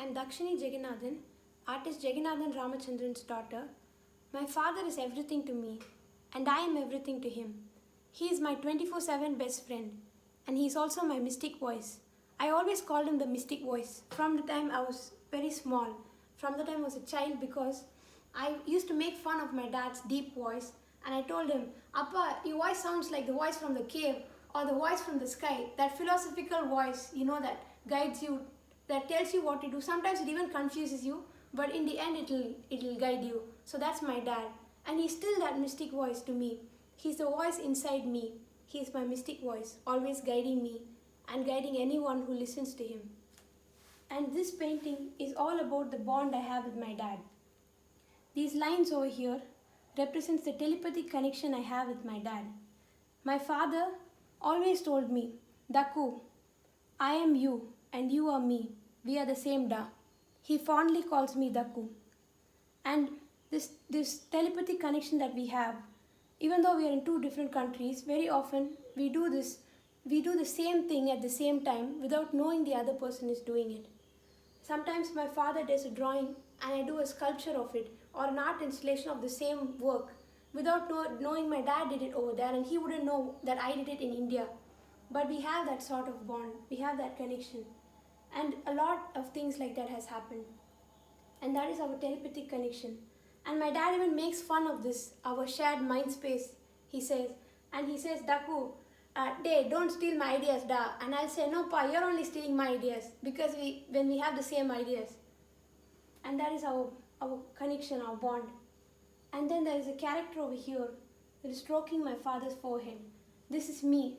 I'm Dakshini Jeganathan, artist Jeganathan Ramachandram's daughter. My father is everything to me, and I am everything to him. He is my 24/7 best friend, and he is also my mystic voice. I always called him the mystic voice from the time I was very small, from the time I was a child, because I used to make fun of my dad's deep voice, and I told him, Appa, your voice sounds like the voice from the cave or the voice from the sky, that philosophical voice, that guides you, that tells you what to do. Sometimes it even confuses you, but in the end it'll guide you. So that's my dad, and he's still that mystic voice to me. He's the voice inside me. He's my mystic voice, always guiding me and guiding anyone who listens to him. And this painting is all about the bond I have with my dad. These lines over here represents the telepathic connection I have with my dad. My father always told me, Daku, I am you and you are me. We are the same Da. He fondly calls me Daku. And this telepathic connection that we have, even though we are in two different countries, very often we do the same thing at the same time without knowing the other person is doing it. Sometimes my father does a drawing and I do a sculpture of it, or an art installation of the same work, without knowing my dad did it over there, and he wouldn't know that I did it in India. But we have that sort of bond, we have that connection. And a lot of things like that has happened. And that is our telepathic connection. And my dad even makes fun of this, our shared mind space, he says. And he says, Daku, don't steal my ideas, da. And I'll say, no, pa, you're only stealing my ideas, because when we have the same ideas. And that is our connection, our bond. And then there is a character over here that is stroking my father's forehead. This is me.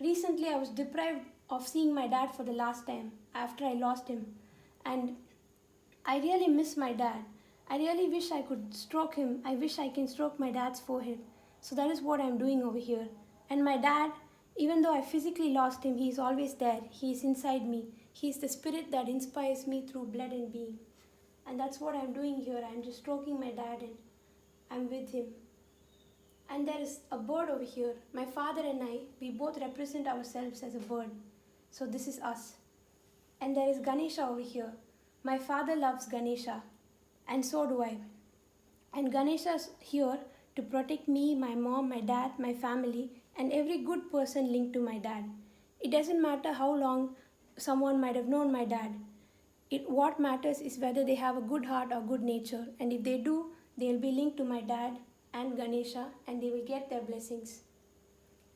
Recently, I was deprived of seeing my dad for the last time after I lost him. And I really miss my dad. I really wish I could stroke him. I wish I can stroke my dad's forehead. So that is what I'm doing over here. And my dad, even though I physically lost him, he is always there. He is inside me. He is the spirit that inspires me through blood and being. And that's what I'm doing here. I'm just stroking my dad and I'm with him. And there is a bird over here. My father and I, we both represent ourselves as a bird. So this is us. And there is Ganesha over here. My father loves Ganesha. And so do I. And Ganesha is here to protect me, my mom, my dad, my family, and every good person linked to my dad. It doesn't matter how long someone might have known my dad. What matters is whether they have a good heart or good nature. And if they do, they'll be linked to my dad and Ganesha, and they will get their blessings.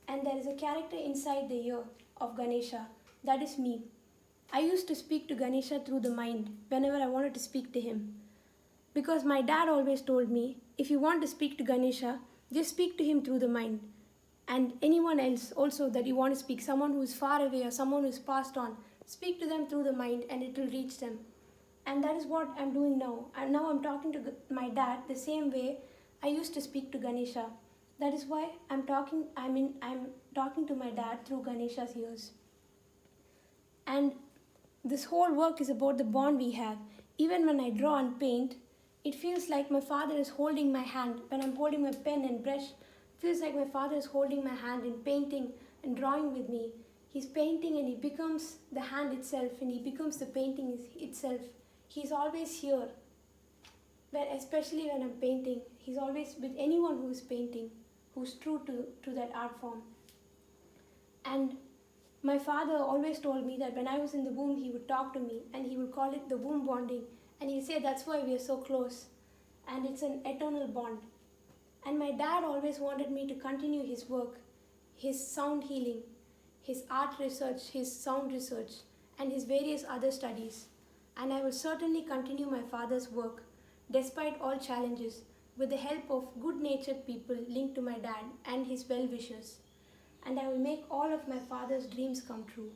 And there is a character inside the ear of Ganesha. That is me. I used to speak to Ganesha through the mind whenever I wanted to speak to him. Because my dad always told me, if you want to speak to Ganesha, just speak to him through the mind. And anyone else also that you want to speak, someone who is far away or someone who is passed on, speak to them through the mind and it will reach them. And that is what I'm doing now. And now I'm talking to my dad the same way I used to speak to Ganesha. That is why I'm talking to my dad through Ganesha's ears. And this whole work is about the bond we have. Even when I draw and paint, it feels like my father is holding my hand. When I'm holding my pen and brush, it feels like my father is holding my hand and painting and drawing with me. He's painting and he becomes the hand itself, and he becomes the painting itself. He's always here. But especially when I'm painting, he's always with anyone who is painting, who's true to that art form. And my father always told me that when I was in the womb, he would talk to me and he would call it the womb bonding. And he'd say that's why we are so close. And it's an eternal bond. And my dad always wanted me to continue his work, his sound healing, his art research, his sound research, and his various other studies. And I will certainly continue my father's work, despite all challenges, with the help of good-natured people linked to my dad and his well-wishers. And I will make all of my father's dreams come true.